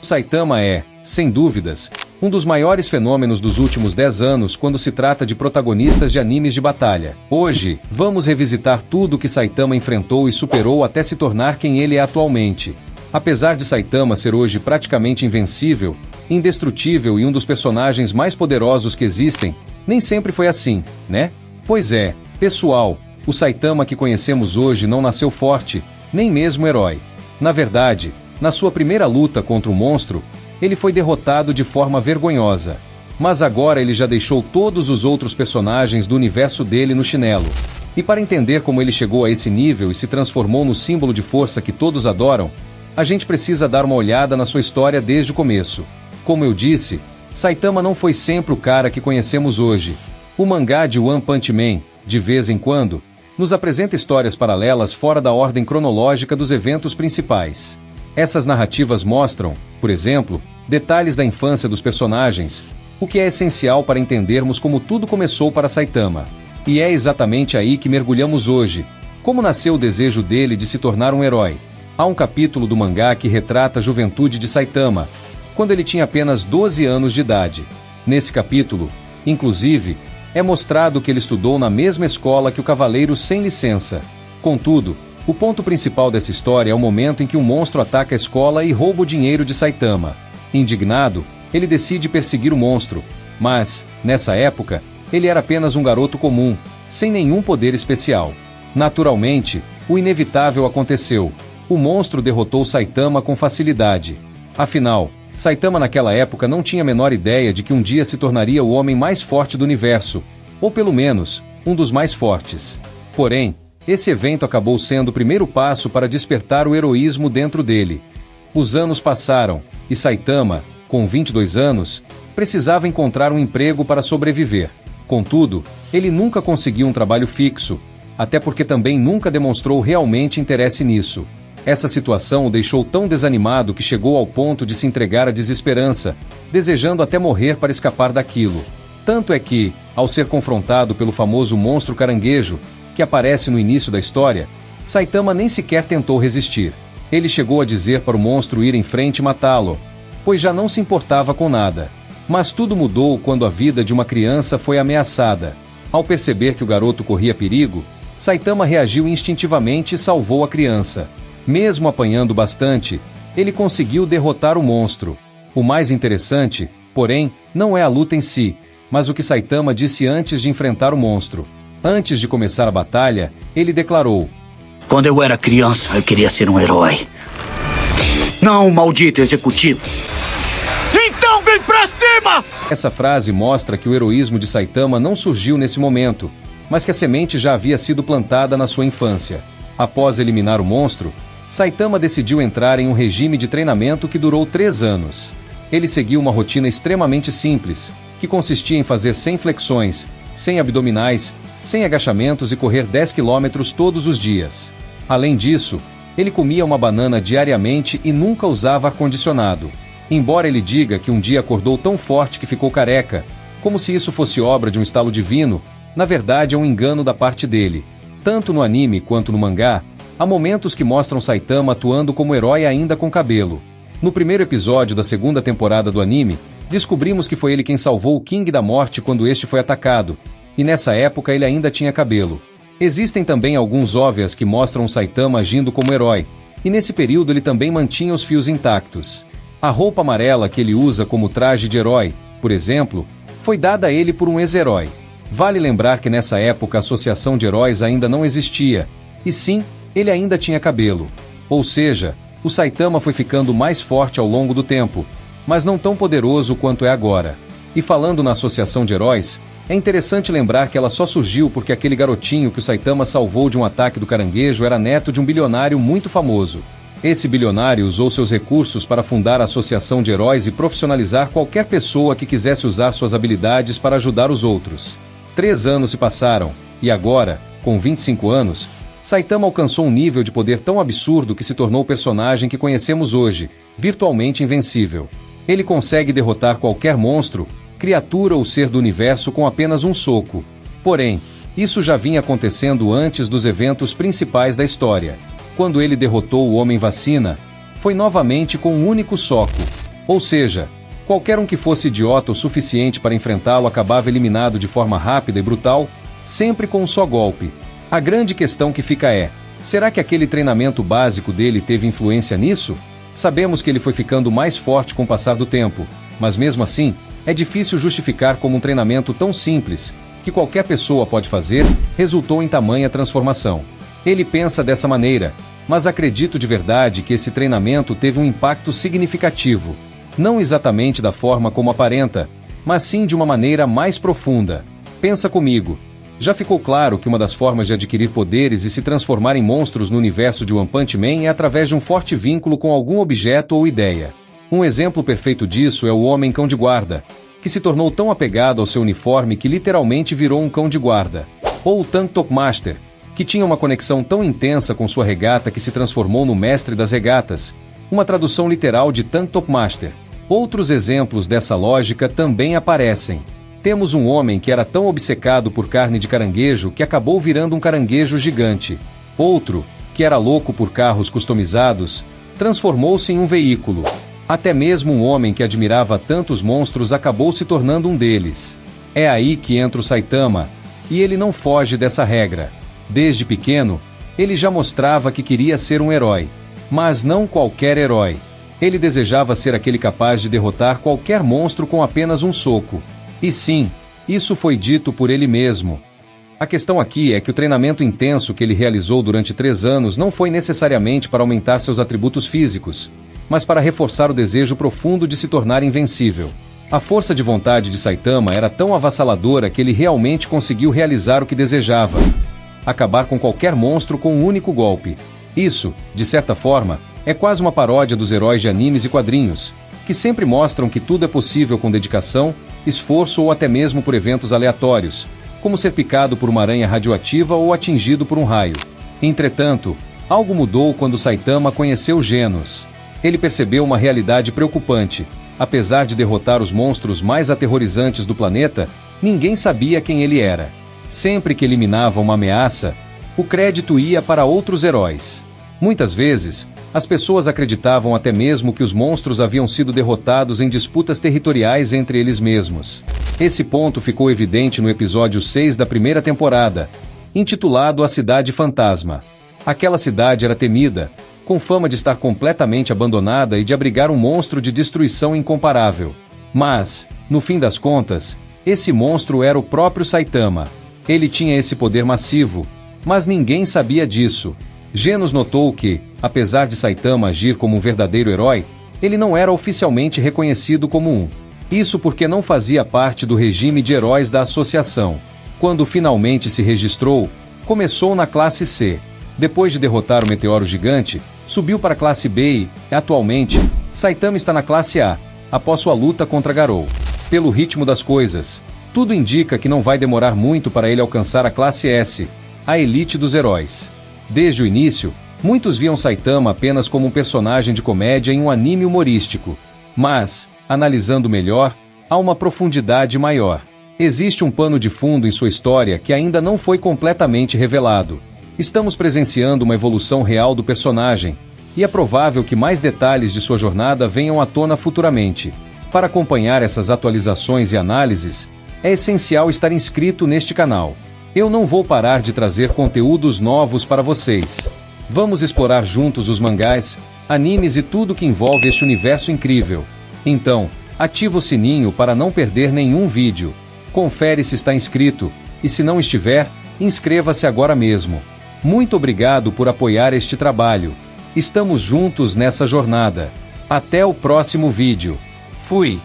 Saitama é, sem dúvidas, um dos maiores fenômenos dos últimos 10 anos quando se trata de protagonistas de animes de batalha. Hoje, vamos revisitar tudo o que Saitama enfrentou e superou até se tornar quem ele é atualmente. Apesar de Saitama ser hoje praticamente invencível, indestrutível e um dos personagens mais poderosos que existem, nem sempre foi assim, né? Pois é, pessoal, o Saitama que conhecemos hoje não nasceu forte, nem mesmo herói. Na verdade, na sua primeira luta contra o monstro, ele foi derrotado de forma vergonhosa. Mas agora ele já deixou todos os outros personagens do universo dele no chinelo. E para entender como ele chegou a esse nível e se transformou no símbolo de força que todos adoram, a gente precisa dar uma olhada na sua história desde o começo. Como eu disse, Saitama não foi sempre o cara que conhecemos hoje. O mangá de One Punch Man, de vez em quando, nos apresenta histórias paralelas fora da ordem cronológica dos eventos principais. Essas narrativas mostram, por exemplo, detalhes da infância dos personagens, o que é essencial para entendermos como tudo começou para Saitama. E é exatamente aí que mergulhamos hoje. Como nasceu o desejo dele de se tornar um herói? Há um capítulo do mangá que retrata a juventude de Saitama, quando ele tinha apenas 12 anos de idade. Nesse capítulo, inclusive, é mostrado que ele estudou na mesma escola que o Cavaleiro Sem Licença. Contudo, o ponto principal dessa história é o momento em que um monstro ataca a escola e rouba o dinheiro de Saitama. Indignado, ele decide perseguir o monstro, mas, nessa época, ele era apenas um garoto comum, sem nenhum poder especial. Naturalmente, o inevitável aconteceu. O monstro derrotou Saitama com facilidade. Afinal, Saitama naquela época não tinha a menor ideia de que um dia se tornaria o homem mais forte do universo, ou pelo menos, um dos mais fortes. Porém, esse evento acabou sendo o primeiro passo para despertar o heroísmo dentro dele. Os anos passaram, e Saitama, com 22 anos, precisava encontrar um emprego para sobreviver. Contudo, ele nunca conseguiu um trabalho fixo, até porque também nunca demonstrou realmente interesse nisso. Essa situação o deixou tão desanimado que chegou ao ponto de se entregar à desesperança, desejando até morrer para escapar daquilo. Tanto é que, ao ser confrontado pelo famoso monstro caranguejo, que aparece no início da história, Saitama nem sequer tentou resistir. Ele chegou a dizer para o monstro ir em frente e matá-lo, pois já não se importava com nada. Mas tudo mudou quando a vida de uma criança foi ameaçada. Ao perceber que o garoto corria perigo, Saitama reagiu instintivamente e salvou a criança. Mesmo apanhando bastante, ele conseguiu derrotar o monstro. O mais interessante, porém, não é a luta em si, mas o que Saitama disse antes de enfrentar o monstro. Antes de começar a batalha, ele declarou: "Quando eu era criança, eu queria ser um herói. Não um maldito executivo. Então vem pra cima!" Essa frase mostra que o heroísmo de Saitama não surgiu nesse momento, mas que a semente já havia sido plantada na sua infância. Após eliminar o monstro, Saitama decidiu entrar em um regime de treinamento que durou 3 anos. Ele seguiu uma rotina extremamente simples, que consistia em fazer 100 flexões, 100 abdominais, 100 agachamentos e correr 10 km todos os dias. Além disso, ele comia uma banana diariamente e nunca usava ar-condicionado. Embora ele diga que um dia acordou tão forte que ficou careca, como se isso fosse obra de um estalo divino, na verdade é um engano da parte dele. Tanto no anime quanto no mangá, há momentos que mostram Saitama atuando como herói ainda com cabelo. No primeiro episódio da segunda temporada do anime, descobrimos que foi ele quem salvou o King da morte quando este foi atacado, e nessa época ele ainda tinha cabelo. Existem também alguns OVAs que mostram Saitama agindo como herói, e nesse período ele também mantinha os fios intactos. A roupa amarela que ele usa como traje de herói, por exemplo, foi dada a ele por um ex-herói. Vale lembrar que nessa época a associação de heróis ainda não existia, e sim, ele ainda tinha cabelo. Ou seja, o Saitama foi ficando mais forte ao longo do tempo, mas não tão poderoso quanto é agora. E falando na associação de heróis, é interessante lembrar que ela só surgiu porque aquele garotinho que o Saitama salvou de um ataque do caranguejo era neto de um bilionário muito famoso. Esse bilionário usou seus recursos para fundar a associação de heróis e profissionalizar qualquer pessoa que quisesse usar suas habilidades para ajudar os outros. 3 anos se passaram, e agora, com 25 anos, Saitama alcançou um nível de poder tão absurdo que se tornou o personagem que conhecemos hoje, virtualmente invencível. Ele consegue derrotar qualquer monstro, criatura ou ser do universo com apenas um soco. Porém, isso já vinha acontecendo antes dos eventos principais da história. Quando ele derrotou o Homem-Vacina, foi novamente com um único soco. Ou seja, qualquer um que fosse idiota o suficiente para enfrentá-lo acabava eliminado de forma rápida e brutal, sempre com um só golpe. A grande questão que fica é: será que aquele treinamento básico dele teve influência nisso? Sabemos que ele foi ficando mais forte com o passar do tempo, mas mesmo assim, é difícil justificar como um treinamento tão simples, que qualquer pessoa pode fazer, resultou em tamanha transformação. Ele pensa dessa maneira, mas acredito de verdade que esse treinamento teve um impacto significativo. Não exatamente da forma como aparenta, mas sim de uma maneira mais profunda. Pensa comigo. Já ficou claro que uma das formas de adquirir poderes e se transformar em monstros no universo de One Punch Man é através de um forte vínculo com algum objeto ou ideia. Um exemplo perfeito disso é o Homem Cão de Guarda, que se tornou tão apegado ao seu uniforme que literalmente virou um cão de guarda. Ou o Tank Top Master, que tinha uma conexão tão intensa com sua regata que se transformou no mestre das regatas, uma tradução literal de Tank Top Master. Outros exemplos dessa lógica também aparecem. Temos um homem que era tão obcecado por carne de caranguejo que acabou virando um caranguejo gigante. Outro, que era louco por carros customizados, transformou-se em um veículo. Até mesmo um homem que admirava tantos monstros acabou se tornando um deles. É aí que entra o Saitama, e ele não foge dessa regra. Desde pequeno, ele já mostrava que queria ser um herói. Mas não qualquer herói. Ele desejava ser aquele capaz de derrotar qualquer monstro com apenas um soco. E sim, isso foi dito por ele mesmo. A questão aqui é que o treinamento intenso que ele realizou durante 3 anos não foi necessariamente para aumentar seus atributos físicos, mas para reforçar o desejo profundo de se tornar invencível. A força de vontade de Saitama era tão avassaladora que ele realmente conseguiu realizar o que desejava: acabar com qualquer monstro com um único golpe. Isso, de certa forma, é quase uma paródia dos heróis de animes e quadrinhos, que sempre mostram que tudo é possível com dedicação, esforço ou até mesmo por eventos aleatórios, como ser picado por uma aranha radioativa ou atingido por um raio. Entretanto, algo mudou quando Saitama conheceu Genos. Ele percebeu uma realidade preocupante. Apesar de derrotar os monstros mais aterrorizantes do planeta, ninguém sabia quem ele era. Sempre que eliminava uma ameaça, o crédito ia para outros heróis. Muitas vezes, as pessoas acreditavam até mesmo que os monstros haviam sido derrotados em disputas territoriais entre eles mesmos. Esse ponto ficou evidente no episódio 6 da primeira temporada, intitulado A Cidade Fantasma. Aquela cidade era temida, com fama de estar completamente abandonada e de abrigar um monstro de destruição incomparável. Mas, no fim das contas, esse monstro era o próprio Saitama. Ele tinha esse poder massivo, mas ninguém sabia disso. Genos notou que, apesar de Saitama agir como um verdadeiro herói, ele não era oficialmente reconhecido como um. Isso porque não fazia parte do regime de heróis da associação. Quando finalmente se registrou, começou na classe C. Depois de derrotar o meteoro gigante, subiu para a classe B e, atualmente, Saitama está na classe A, após sua luta contra Garou. Pelo ritmo das coisas, tudo indica que não vai demorar muito para ele alcançar a classe S, a elite dos heróis. Desde o início, muitos viam Saitama apenas como um personagem de comédia em um anime humorístico. Mas, analisando melhor, há uma profundidade maior. Existe um pano de fundo em sua história que ainda não foi completamente revelado. Estamos presenciando uma evolução real do personagem, e é provável que mais detalhes de sua jornada venham à tona futuramente. Para acompanhar essas atualizações e análises, é essencial estar inscrito neste canal. Eu não vou parar de trazer conteúdos novos para vocês. Vamos explorar juntos os mangás, animes e tudo que envolve este universo incrível. Então, ativa o sininho para não perder nenhum vídeo. Confere se está inscrito, e se não estiver, inscreva-se agora mesmo. Muito obrigado por apoiar este trabalho. Estamos juntos nessa jornada. Até o próximo vídeo. Fui!